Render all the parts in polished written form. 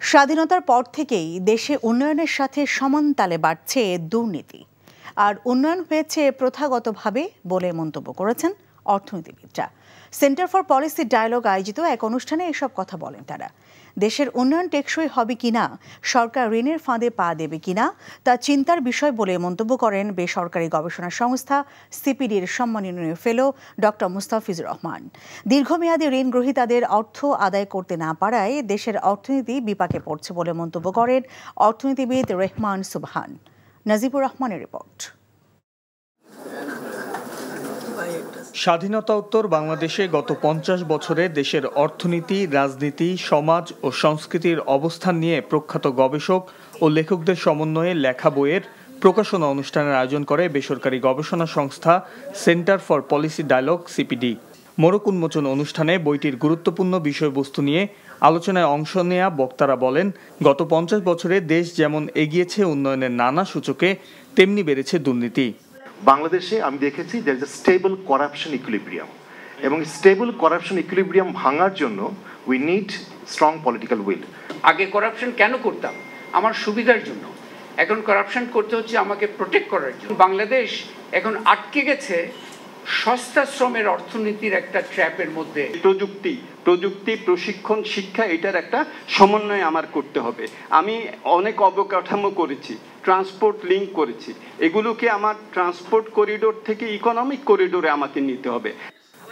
স্বাধীনতার পর থেকেই দেশে উন্নয়নের সাথে সমান তালে বাড়ছে দুর্নীতি, আর উন্নয়ন হয়েছে প্রথাগতভাবে বলে মন্তব্য করেছেন অর্থনীতিবিদরা। সেন্টার ফর পলিসি ডায়ালগ আয়োজিত এক অনুষ্ঠানে এসব কথা বলেন তারা। দেশের উন্নয়ন টেকসই হবে কিনা, সরকার ঋণের ফাঁদে পা দেবে কিনা তা চিন্তার বিষয় বলে মন্তব্য করেন বেসরকারি গবেষণা সংস্থা সিপিডির সম্মাননীয় ফেলো ডক্টর মুস্তাফিজুর রহমান। দীর্ঘমেয়াদী ঋণ গ্রহীতাদের অর্থ আদায় করতে না পারায় দেশের অর্থনীতি বিপাকে পড়ছে বলে মন্তব্য করেন অর্থনীতিবিদ রেহমান সুবহান। নাজিবুর রহমানের রিপোর্ট। স্বাধীনতোত্তর বাংলাদেশে গত 50 বছরে দেশের অর্থনীতি, রাজনীতি, সমাজ ও সংস্কৃতির অবস্থান নিয়ে প্রখ্যাত গবেষক ও লেখকদের সমন্বয়ে লেখা বইয়ের প্রকাশনা অনুষ্ঠানের আয়োজন করে বেসরকারি গবেষণা সংস্থা Centre for Policy Dialogue CPD. মোড়ক উন্মোচন অনুষ্ঠানে বইটির গুরুত্বপূর্ণ বিষয়বস্তু নিয়ে আলোচনায় অংশ নেয়া বক্তারা বলেন, গত 50 বছরে দেশ যেমন এগিয়েছে উন্নয়নের নানা সূচকে, তেমনি বেড়েছে দুর্নীতি। বাংলাদেশে আমি দেখেছি there is a stable corruption equilibrium, এবং স্টেবল করাপশন ইকুইলিব্রিয়াম ভাঙার জন্য we need strong political will. আগে করাপশন কেন করতাম? আমার সুবিধার জন্য। এখন করাপশন করতে হচ্ছে আমাকে প্রোটেক্ট করার জন্য। বাংলাদেশ এখন আটকে গেছে সস্তা শ্রমের অর্থনীতির একটা ট্র্যাপের মধ্যে। প্রযুক্তি, প্রশিক্ষণ, শিক্ষা, এটার একটা সমন্বয় আমার করতে হবে। আমি অনেক অবকাঠামো করেছি, ট্রান্সপোর্ট লিঙ্ক করেছি, এগুলোকে আমার ট্রান্সপোর্ট করিডোর থেকে ইকোনমিক করিডোরে আমাকে নিতে হবে।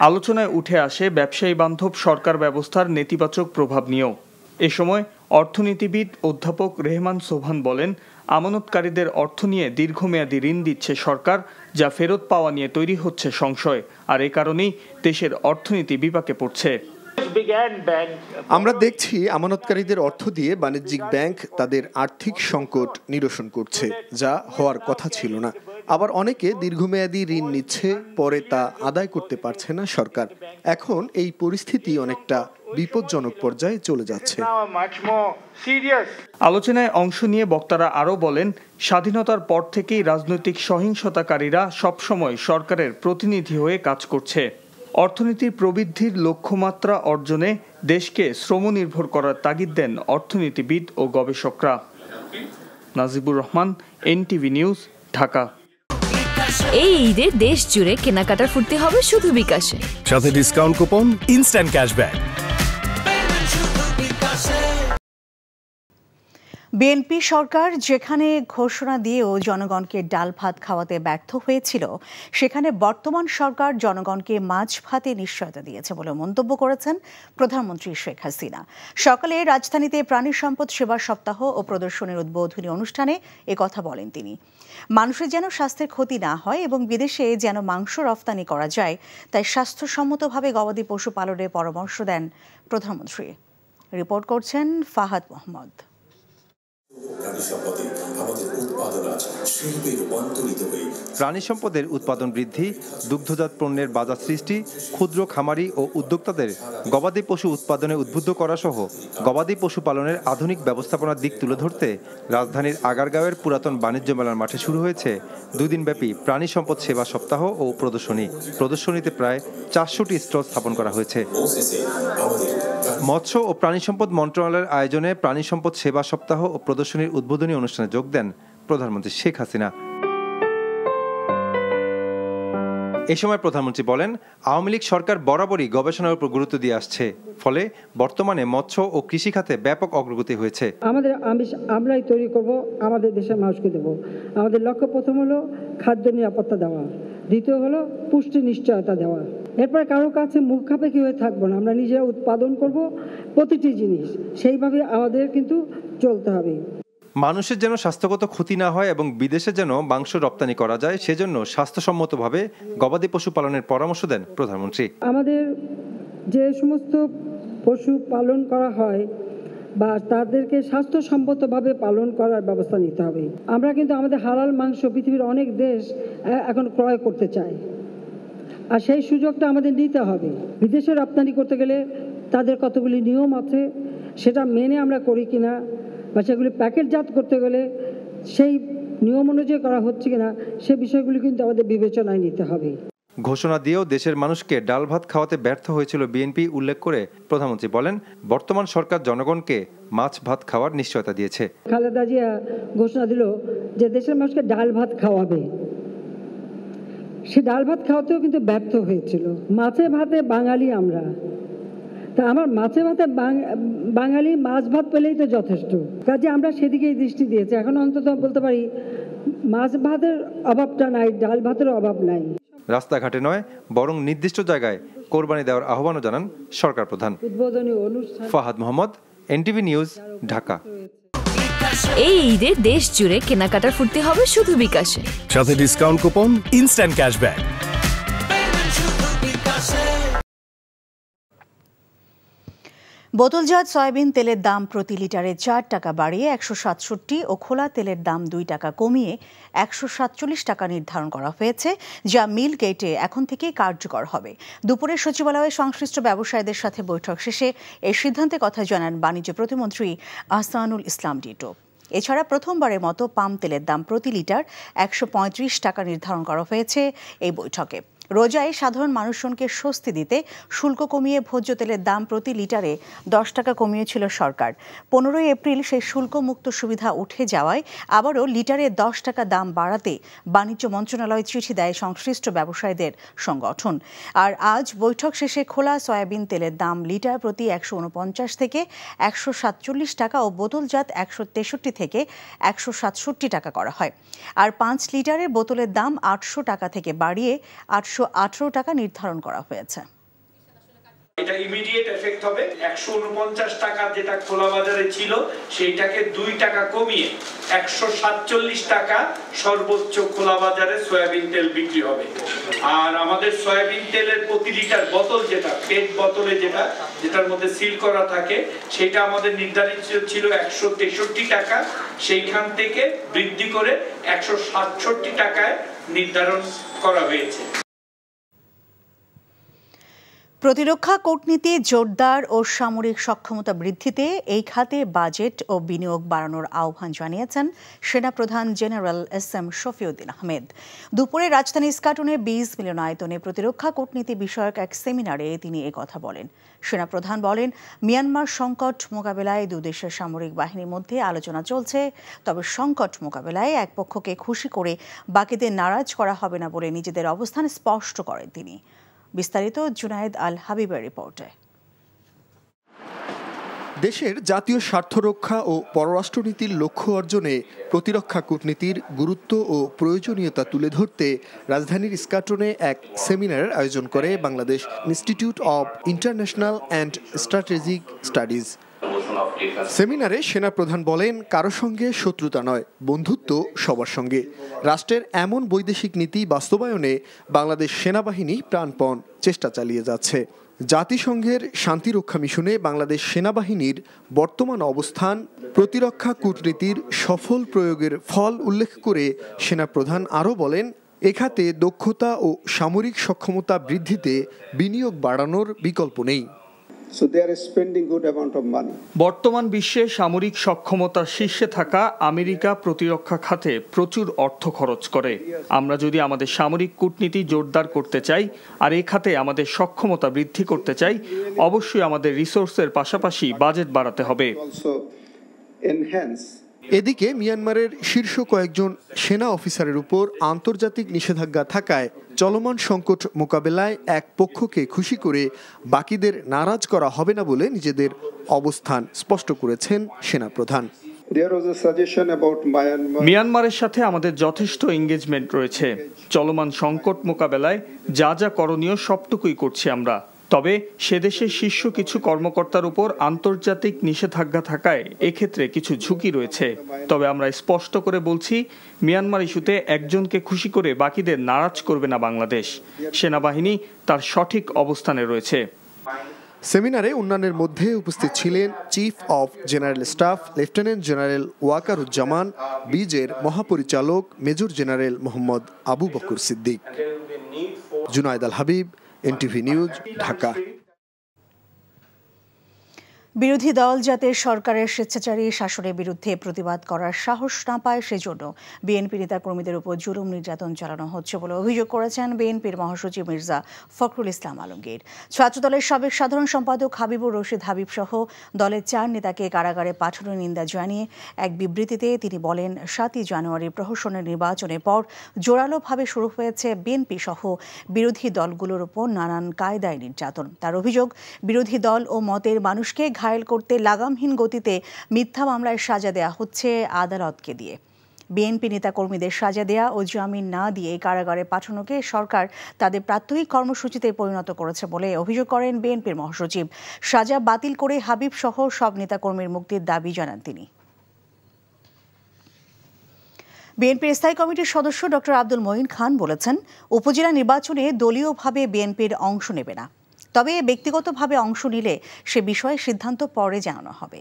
আলোচনায় উঠে আসে ব্যবসায়ী বান্ধব সরকার ব্যবস্থার নেতিবাচক প্রভাব নিয়েও। এ সময় অর্থনীতিবিদ অধ্যাপক রেহমান সোবহান বলেন, আমানতকারীদের অর্থ নিয়ে দীর্ঘমেয়াদী ঋণ দিচ্ছে সরকার, যা ফেরত পাওয়া নিয়ে তৈরি হচ্ছে সংশয়, আর এ কারণেই দেশের অর্থনীতি বিপাকে পড়ছে। আমরা দেখছি আমানতকারীদের অর্থ দিয়ে বাণিজ্যিক ব্যাংক তাদের আর্থিক সংকট নিরসন করছে, যা হওয়ার কথা ছিল না। আবার অনেকে দীর্ঘমেয়াদী ঋণ নিচ্ছে, পরে তা আদায় করতে পারছে না সরকার। এখন এই পরিস্থিতি অনেকটা বিপজ্জনক পর্যায়ে চলে যাচ্ছে। আলোচনায় অংশ নিয়ে বক্তারা আরও বলেন, স্বাধীনতার পর থেকেই রাজনৈতিক সহিংসতাকারীরা সবসময় সরকারের প্রতিনিধি হয়ে কাজ করছে। অর্থনীতির প্রবৃদ্ধির লক্ষ্যমাত্রা অর্জনে দেশকে শ্রমনির্ভর করার তাগিদ দেন অর্থনীতিবিদ ও গবেষকরা। Najibur Rahman, NTV news, Dhaka. এই ঈদে দেশ জুড়ে কেনাকাটার ফুর্তি হবে শুধু বিকাশে, সাথে discount coupon, instant cashback. BNP সরকার যেখানে ঘোষণা দিয়েও জনগণকে ডাল ভাত খাওয়াতে ব্যর্থ হয়েছিল, সেখানে বর্তমান সরকার জনগণকে মাছ ভাতে নিশ্চয়তা দিয়েছে বলে মন্তব্য করেছেন প্রধানমন্ত্রী শেখ হাসিনা। সকালে রাজধানীতে প্রাণী সম্পদ সেবা সপ্তাহ ও প্রদর্শনীর উদ্বোধনী অনুষ্ঠানে একথা বলেন তিনি। মানুষের যেন স্বাস্থ্যের ক্ষতি না হয় এবং বিদেশে যেন মাংস রফতানি করা যায়, তাই স্বাস্থ্যসম্মতভাবে গবাদি পশু পালনের পরামর্শ দেন প্রধানমন্ত্রী। রিপোর্ট করছেন ফাহাদ মোহাম্মদ। প্রাণী সম্পদের উৎপাদন বৃদ্ধি, দুগ্ধজাত পণ্যের বাজার সৃষ্টি, ক্ষুদ্র খামারি ও উদ্যোক্তাদের গবাদি পশু উৎপাদনে উদ্বুদ্ধ করা সহ গবাদি পশু পালনের আধুনিক ব্যবস্থাপনার দিক তুলে ধরতে রাজধানীর আগারগাঁওয়ের পুরাতন বাণিজ্য মেলার মাঠে শুরু হয়েছে 2 দিনব্যাপী প্রাণী সম্পদ সেবা সপ্তাহ ও প্রদর্শনী। প্রদর্শনীতে প্রায় 400টি স্টল স্থাপন করা হয়েছে। মৎস্য ও প্রাণী সম্পদ মন্ত্রণালয়ের আয়োজনে প্রাণী সম্পদ সেবা সপ্তাহ ও প্রদর্শনীর উদ্বোধনী অনুষ্ঠানে যোগ দেন প্রধানমন্ত্রী শেখ হাসিনা। এই সময় প্রধানমন্ত্রী বলেন, আওয়ামী লীগ সরকার বরাবরই গবেষণার উপর গুরুত্ব দিয়ে আসছে, ফলে বর্তমানে মৎস্য ও কৃষি খাতে ব্যাপক অগ্রগতি হয়েছে। আমরাই তৈরি করব, আমাদের দেশের মানুষকে দেব। আমাদের লক্ষ্য প্রথম হলো খাদ্য নিরাপত্তা দেওয়া, দ্বিতীয় হলো পুষ্টি নিশ্চয়তা দেওয়া। এরপরে কারো কাছে মুখাপেক্ষি হয়ে থাকবো না, আমরা নিজেরা উৎপাদন করব প্রতিটি জিনিস, সেইভাবে আমাদের কিন্তু চলতে হবে। মানুষের যেন স্বাস্থ্যগত ক্ষতি না হয় এবং বিদেশে যেন মাংস রপ্তানি করা যায়, সেজন্য স্বাস্থ্যসম্মতভাবে গবাদি পশু পালনের পরামর্শ দেন প্রধানমন্ত্রী। আমাদের যে সমস্ত পশু পালন করা হয় বা তাদেরকে স্বাস্থ্যসম্মতভাবে পালন করার ব্যবস্থা নিতে হবে। আমরা কিন্তু আমাদের হালাল মাংস পৃথিবীর অনেক দেশ এখন ক্রয় করতে চায়, আর সেই সুযোগটা আমাদের নিতে হবে। বিদেশে রপ্তানি করতে গেলে তাদের কতগুলি নিয়ম আছে, সেটা মেনে আমরা করি কিনা, বা সেগুলি প্যাকেটজাত করতে গেলে সেই নিয়ম অনুযায়ী করা হচ্ছে কিনা, সে বিষয়গুলি কিন্তু আমাদের বিবেচনায় নিতে হবে। ঘোষণা দিয়েও দেশের মানুষকে ডাল ভাত খাওয়াতে ব্যর্থ হয়েছিল বিএনপি উল্লেখ করে প্রধানমন্ত্রী বলেন, বর্তমান সরকার জনগণকে মাছ ভাত খাওয়ার নিশ্চয়তা দিয়েছে। খালেদা জিয়া ঘোষণা দিল যে দেশের মানুষকে ডাল ভাত খাওয়াবে, সে ডাল ভাত খাওয়াতেও কিন্তু ব্যর্থ হয়েছিল। মাছে ভাতে বাঙালি আমরা, তা আমার মাছে ভাতে বাঙালি, মাছ ভাত পেলেই তো যথেষ্ট। কাজে আমরা সেদিকেই দৃষ্টি দিয়েছি। এখন অন্তত বলতে পারি মাছ ভাতের অভাবটা নাই, ডাল ভাতের অভাব নাই। রাস্তাঘাটে নয় বরং নির্দিষ্ট জায়গায় কোরবানি দেওয়ার আহ্বানও জানান সরকার প্রধান। উদ্বোধনী অনুষ্ঠান। Fahad Mohammad, NTV news, Dhaka. এই ঈদে দেশ জুড়ে কেনাকাটার ফুর্তি হবে শুধু বিকাশে, সাথে ডিসকাউন্ট কুপন, ইনস্ট্যান্ট ক্যাশব্যাক। বোতলজাত সয়াবিন তেলের দাম প্রতি লিটারে 4 টাকা বাড়িয়ে 167 ও খোলা তেলের দাম 2 টাকা কমিয়ে 147 টাকা নির্ধারণ করা হয়েছে, যা মিল গেটে এখন থেকে কার্যকর হবে। দুপুরে সচিবালয়ে সংশ্লিষ্ট ব্যবসায়ীদের সাথে বৈঠক শেষে এই সিদ্ধান্তে কথা জানান বাণিজ্য প্রতিমন্ত্রী আহসানুল ইসলাম টিটো। এছাড়া প্রথমবারের মতো পাম তেলের দাম প্রতি লিটার 135 টাকা নির্ধারণ করা হয়েছে এই বৈঠকে। রোজায় সাধারণ মানুষজনকে স্বস্তি দিতে শুল্ক কমিয়ে ভোজ্য তেলের দাম প্রতি লিটারে 10 টাকা কমিয়েছিল সরকার। 15 এপ্রিল সেই শুল্কমুক্ত সুবিধা উঠে যাওয়ায় আবারও লিটারে 10 টাকা দাম বাড়াতে বাণিজ্য মন্ত্রণালয় চিঠি দেয় সংশ্লিষ্ট ব্যবসায়ীদের সংগঠন। আর আজ বৈঠক শেষে খোলা সয়াবিন তেলের দাম লিটার প্রতি 149 থেকে 147 টাকা ও বোতলজাত 163 থেকে 167 টাকা করা হয়। আর 5 লিটারের বোতলের দাম 800 টাকা থেকে বাড়িয়ে 818 টাকা নির্ধারণ করা হয়েছে। এটা ইমিডিয়েট এফেক্ট হবে। 149 টাকা যেটা খোলা বাজারে ছিল সেইটাকে 2 টাকা কমিয়ে 147 টাকা সর্বোচ্চ খোলা বাজারে সয়াবিন তেল বিক্রি হবে। আর আমাদের সয়াবিন তেলের প্রতি লিটার বোতল যেটা পেট বোতলে যেটার মধ্যে সিল করা থাকে সেটা আমাদের নির্ধারিত ছিল 163 টাকা, সেইখান থেকে বৃদ্ধি করে 167 টাকায় নির্ধারণ করা হয়েছে। প্রতিরক্ষা কূটনীতি জোরদার ও সামরিক সক্ষমতা বৃদ্ধিতে এই খাতে বাজেট ও বিনিয়োগ বাড়ানোর আহ্বান জানিয়েছেন সেনাপ্রধান জেনারেল এস.এম. শফিউদ্দিন আহমেদ। দুপুরে রাজধানী ইস্কাটনে 20 মিলনায়তনে প্রতিরক্ষা কূটনীতি বিষয়ক এক সেমিনারে তিনি কথা বলেন। সেনাপ্রধান বলেন, মিয়ানমার সংকট মোকাবেলায় দুদেশের সামরিক বাহিনীর মধ্যে আলোচনা চলছে, তবে সংকট মোকাবেলায় এক পক্ষকে খুশি করে বাকিদের নারাজ করা হবে না বলে নিজেদের অবস্থান স্পষ্ট করেন তিনি। বিস্তারিত জুনায়েদ আল হাবিবের রিপোর্টে। দেশের জাতীয় স্বার্থ রক্ষা ও পররাষ্ট্রনীতির লক্ষ্য অর্জনে প্রতিরক্ষা কূটনীতির গুরুত্ব ও প্রয়োজনীয়তা তুলে ধরতে রাজধানীর ইস্কাটনে এক সেমিনারের আয়োজন করে Bangladesh institute of international and strategic studies. সেমিনারে সেনাপ্রধান বলেন, কারো সঙ্গে শত্রুতা নয়, বন্ধুত্ব সবার সঙ্গে। রাষ্ট্রের এমন বৈদেশিক নীতি বাস্তবায়নে বাংলাদেশ সেনাবাহিনী প্রাণপণ চেষ্টা চালিয়ে যাচ্ছে। জাতিসংঘের শান্তিরক্ষা মিশনে বাংলাদেশ সেনাবাহিনীর বর্তমান অবস্থান, প্রতিরক্ষা কূটনীতির সফল প্রয়োগের ফল উল্লেখ করে সেনাপ্রধান আরও বলেন, এ খাতে দক্ষতা ও সামরিক সক্ষমতা বৃদ্ধিতে বিনিয়োগ বাড়ানোর বিকল্প নেই। বর্তমান বিশ্বে সামরিক সক্ষমতার শীর্ষে থাকা আমেরিকা প্রতিরক্ষা খাতে প্রচুর অর্থ খরচ করে। আমরা যদি আমাদের সামরিক কূটনীতি জোরদার করতে চাই আর এই খাতে আমাদের সক্ষমতা বৃদ্ধি করতে চাই, অবশ্যই আমাদের রিসোর্সের পাশাপাশি বাজেট বাড়াতে হবে। এদিকে মিয়ানমারের শীর্ষ কয়েকজন সেনা অফিসারের উপর আন্তর্জাতিক নিষেধাজ্ঞা থাকায় চলমান সংকট মোকাবেলায় এক পক্ষকে খুশি করে বাকিদের নারাজ করা হবে না বলে নিজেদের অবস্থান স্পষ্ট করেছেন সেনাপ্রধান। মিয়ানমারের সাথে আমাদের যথেষ্ট এঙ্গেজমেন্ট রয়েছে। চলমান সংকট মোকাবেলায় যা যা করণীয় সবটুকুই করছি আমরা। তবে সে দেশের শীর্ষ কিছু কর্মকর্তার উপর আন্তর্জাতিক নিষেধাজ্ঞা থাকায় এক্ষেত্রে কিছু ঝুঁকি রয়েছে। তবে আমরা স্পষ্ট করে বলছি, মিয়ানমার ইস্যুতে একজনকে খুশি করে বাকিদের নারাজ করবে না বাংলাদেশ। সেনাবাহিনী তার সঠিক অবস্থানে রয়েছে। সেমিনারে অন্যান্যের মধ্যে উপস্থিত ছিলেন chief of general staff lieutenant general Waker-Uz-Zaman, বিজের মহাপরিচালক major general Mohammad Abu Bakar Siddique. Junaed Al Habib, NTV news, Dhaka. বিরোধী দল যাতে সরকারের স্বেচ্ছাচারী শাসনের বিরুদ্ধে প্রতিবাদ করার সাহস না পায় সেজন্য বিএনপি নেতা কর্মীদের উপর জুলুম নির্যাতন চালানো হচ্ছে বলে অভিযোগ করেছেন বিএনপির মহাসচিব মির্জা ফখরুল ইসলাম আলমগীর। ছাত্রদলের সাবেক সাধারণ সম্পাদক হাবিবুর রশিদ হাবিব সহ দলের 4 নেতাকে কারাগারে পাঠানোর নিন্দা জানিয়ে এক বিবৃতিতে তিনি বলেন, 7ই জানুয়ারি প্রহসনের নির্বাচনের পর জোরালোভাবে শুরু হয়েছে বিএনপি সহ বিরোধী দলগুলোর উপর নানান কায়দায় নির্যাতন। তার অভিযোগ, বিরোধী দল ও মতের মানুষকে ঘায়েল করতে লাগামহীন গতিতে মিথ্যা মামলায় সাজা দেয়া হচ্ছে আদালতকে দিয়ে। বিএনপি নেতা কর্মীদের সাজা দেয়া ও জামিন না দিয়ে কারাগারে পাঠানোকে সরকার তাদের প্রাত্যহিক কর্মসূচিতে পরিণত করেছে বলে অভিযোগ করেন বিএনপির মহাসচিব। সাজা বাতিল করে হাবিব সহ সব নেতাকর্মীর মুক্তির দাবি জানান তিনি। বিএনপির স্থায়ী কমিটির সদস্য ডক্টর আব্দুল মঈন খান বলেছেন, উপজেলা নির্বাচনে দলীয়ভাবে বিএনপির অংশ নেবে না, তবে ব্যক্তিগতভাবে অংশ নিলে সে বিষয়ে সিদ্ধান্ত পরে জানানো হবে।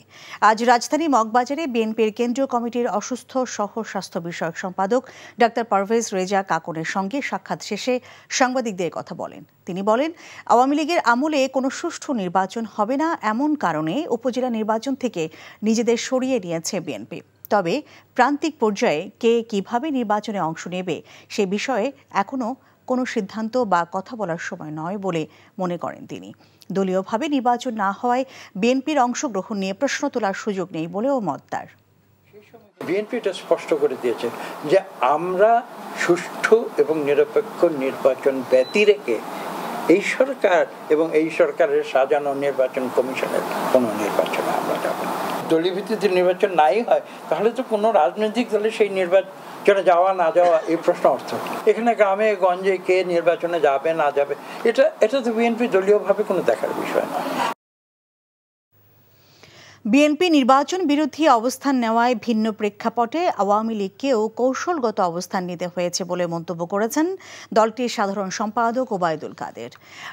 আজ রাজধানী মগবাজারে বিএনপির কেন্দ্রীয় কমিটির অসুস্থ সহ স্বাস্থ্য বিষয়ক সম্পাদক ডাক্তার পারভেজ রেজা কাকনের সঙ্গে সাক্ষাৎ শেষে সাংবাদিকদের কথা বলেন। তিনি বলেন, আওয়ামী লীগের আমলে কোনো সুষ্ঠু নির্বাচন হবে না, এমন কারণে উপজেলা নির্বাচন থেকে নিজেদের সরিয়ে নিয়েছে বিএনপি। তবে প্রান্তিক পর্যায়ে কে কিভাবে নির্বাচনে অংশ নেবে সে বিষয়ে এখনও কোনো সিদ্ধান্ত বা কথা বলার সময় নয় বলে মনে করেন তিনি। দলীয়ভাবে নির্বাচন না হওয়ায় বিএনপির অংশগ্রহণ নিয়ে প্রশ্ন তোলার সুযোগ নেই বলেও মত তার। বিএনপি এটা স্পষ্ট করে দিয়েছে যে আমরা সুষ্ঠু এবং নিরপেক্ষ নির্বাচন ব্যতি রেখে এই সরকার এবং এই সরকারের সাজানো নির্বাচন কমিশনের কোনো নির্বাচনে আমরা যাব না। দলীয় ভিত্তিতে নির্বাচন নাই হয় তাহলে তো কোনো রাজনৈতিক দলে সেই নির্বাচনে যাওয়া না যাওয়া এই প্রশ্ন অর্থ। এখানে গ্রামে গঞ্জে কে নির্বাচনে যাবে না যাবে এটা তো বিএনপি দলীয়ভাবে কোনো দেখার বিষয় না। বিএনপি নির্বাচন বিরোধী অবস্থান নেওয়ায় ভিন্ন প্রেক্ষাপটে আওয়ামী লীগকেও কৌশলগত অবস্থান নিতে হয়েছে বলে মন্তব্য করেছেন দলটির সাধারণ সম্পাদক ওবায়দুল কাদের।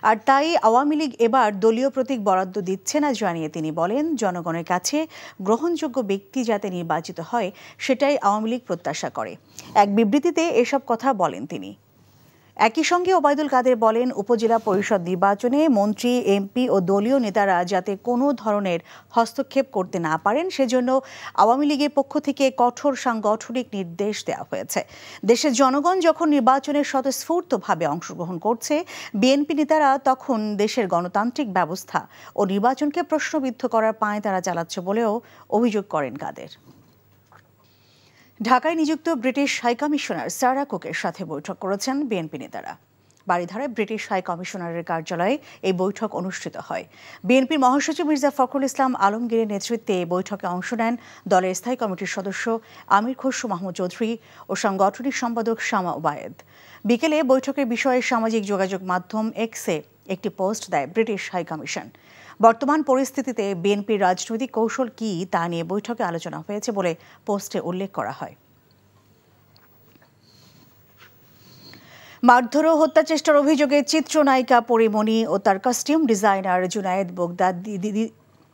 আর তাই আওয়ামী লীগ এবার দলীয় প্রতীক বরাদ্দ দিচ্ছে না জানিয়ে তিনি বলেন, জনগণের কাছে গ্রহণযোগ্য ব্যক্তি যাতে নির্বাচিত হয় সেটাই আওয়ামী লীগ প্রত্যাশা করে। এক বিবৃতিতে এসব কথা বলেন তিনি। একই সঙ্গে ওবায়দুল কাদের বলেন, উপজেলা পরিষদ নির্বাচনে মন্ত্রী, এমপি ও দলীয় নেতারা যাতে কোনো ধরনের হস্তক্ষেপ করতে না পারেন সেজন্য আওয়ামী লীগের পক্ষ থেকে কঠোর সাংগঠনিক নির্দেশ দেওয়া হয়েছে। দেশের জনগণ যখন নির্বাচনে স্বতঃস্ফূর্তভাবে অংশগ্রহণ করছে, বিএনপি নেতারা তখন দেশের গণতান্ত্রিক ব্যবস্থা ও নির্বাচনকে প্রশ্নবিদ্ধ করার পাঁয়তারা চালাচ্ছে বলেও অভিযোগ করেন কাদের। ঢাকায় নিযুক্ত ব্রিটিশ হাইকমিশনার সারা কুকের সাথে বৈঠক করেছেন বিএনপি নেতারা। বারিধারায় ব্রিটিশ হাই কমিশনারের কার্যালয়ে এই বৈঠক অনুষ্ঠিত হয়। বিএনপির মহাসচিব মির্জা ফখরুল ইসলাম আলমগীরের নেতৃত্বে এই বৈঠকে অংশ নেন দলের স্থায়ী কমিটির সদস্য আমির খসরু মাহমুদ চৌধুরী ও সাংগঠনিক সম্পাদক শামা ওবায়েদ। বিকেলে বৈঠকের বিষয়ে সামাজিক যোগাযোগ মাধ্যম এক্সে একটি পোস্ট দেয় ব্রিটিশ হাইকমিশন। বর্তমান পরিস্থিতিতে বিএনপির রাজনৈতিক কৌশল কি তা নিয়ে বৈঠকে আলোচনা হয়েছে বলে পোস্টে উল্লেখ করা হয়। মারধর ও হত্যা চেষ্টার অভিযোগে চিত্রনায়িকা পরিমণি ও তার কস্টিউম ডিজাইনার জুনায়েদ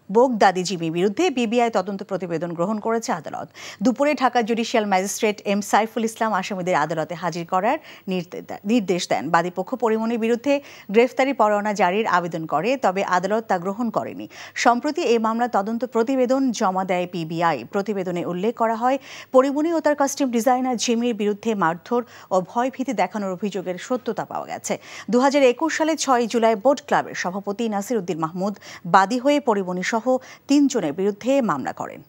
বোগদাদিজিমির বিরুদ্ধে বিবিআই তদন্ত প্রতিবেদন গ্রহণ করেছে আদালত। দুপুরে Dhaka judicial magistrate M Saiful Islam আসামিদের আদালতে হাজির করার নির্দেশ দেন। বাদীপক্ষ পরিমণির বিরুদ্ধে গ্রেফতারি পরোয়ানা জারির আবেদন করে, তবে আদালত তা গ্রহণ করেনি। সম্প্রতি এই মামলা তদন্ত প্রতিবেদন জমা দেয় পিবিআই। প্রতিবেদনে উল্লেখ করা হয়, পরিমণি ও তার কস্টিউম ডিজাইনার জিমির বিরুদ্ধে মারধর ও ভয়ভীতি দেখানোর অভিযোগের সত্যতা পাওয়া গেছে। 2021 সালে 6 জুলাই বোট ক্লাবের সভাপতি নাসির উদ্দিন মাহমুদ বাদী হয়ে পরিমণি সহ 3 জনের বিরুদ্ধে মামলা করেন।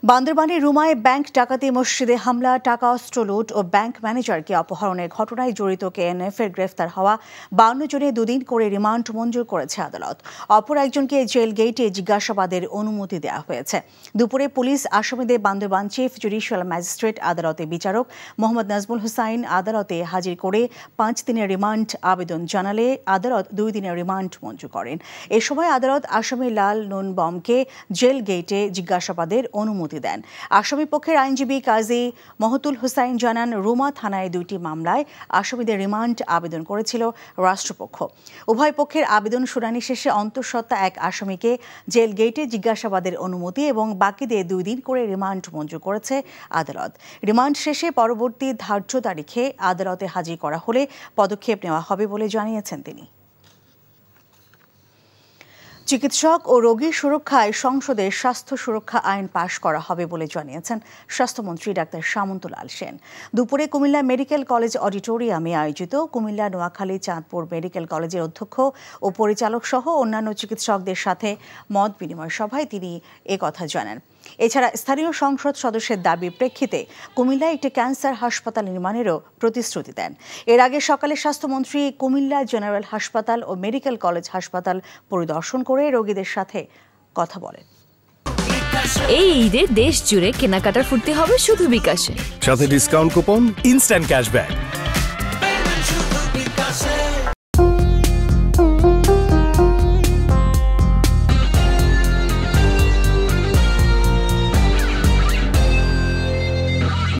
বান্দরবানের রুমায় ব্যাংক ডাকাতি, মসজিদে হামলা, টাকা অস্ত্র লুট ও ব্যাংক ম্যানেজারকে অপহরণের ঘটনায় জড়িত কেএনএফের গ্রেফতার হওয়া 52 জনে 2 দিন করে রিমান্ড মঞ্জুর করেছে আদালত। অপর একজনকে জেল গেটে জিজ্ঞাসাবাদের অনুমতি দেওয়া হয়েছে। দুপুরে পুলিশ আসামিদের বান্দরবান চিফ জুডিশিয়াল ম্যাজিস্ট্রেট আদালতে বিচারক মোহাম্মদ নাজমুল হুসাইন আদালতে হাজির করে 5 দিনের রিমান্ড আবেদন জানালে আদালত 2 দিনের রিমান্ড মঞ্জুর করেন। এ সময় আদালত আসামি লাল নুন বমকে জেল গেটে জিজ্ঞাসাবাদের অনুমতি দেন। আসামি পক্ষের আইনজীবী কাজী মহতুল হুসাইন জানান, রুমা থানায় 2টি মামলায় আসামিদের রিমান্ড আবেদন করেছিল রাষ্ট্রপক্ষ। উভয় পক্ষের আবেদন শুনানি শেষে অন্তঃসত্ত্বা এক আসামিকে জেল গেটে জিজ্ঞাসাবাদের অনুমতি এবং বাকিদের 2 দিন করে রিমান্ড মঞ্জুর করেছে আদালত। রিমান্ড শেষে পরবর্তী ধার্য তারিখে আদালতে হাজির করা হলে পদক্ষেপ নেওয়া হবে বলে জানিয়েছেন তিনি। চিকিৎসক ও রোগী সুরক্ষায় সংসদে স্বাস্থ্য সুরক্ষা আইন পাশ করা হবে বলে জানিয়েছেন স্বাস্থ্যমন্ত্রী ডাক্তার সামন্তলাল সেন। দুপুরে কুমিল্লা মেডিকেল কলেজ অডিটোরিয়ামে আয়োজিত কুমিল্লা, নোয়াখালী, চাঁদপুর মেডিকেল কলেজের অধ্যক্ষ ও পরিচালক সহ অন্যান্য চিকিৎসকদের সাথে মত বিনিময় সভায় তিনি একথা জানান। এছাড়া স্থানীয় সংসদ সদস্যের দাবির প্রেক্ষিতে কুমিল্লায় একটি ক্যান্সার হাসপাতাল নির্মাণেরও প্রতিশ্রুতি দেন। এর আগে সকালে স্বাস্থ্যমন্ত্রী কুমিল্লা জেনারেল হাসপাতাল ও মেডিকেল কলেজ হাসপাতাল পরিদর্শন করে রোগীদের সাথে কথা বলেন। এই ঈদে দেশ জুড়ে কেনাকাটার ফুর্তি হবে শুধু বিকাশে, সাথে ডিসকাউন্ট কুপন, ইনস্ট্যান্ট ক্যাশব্যাক।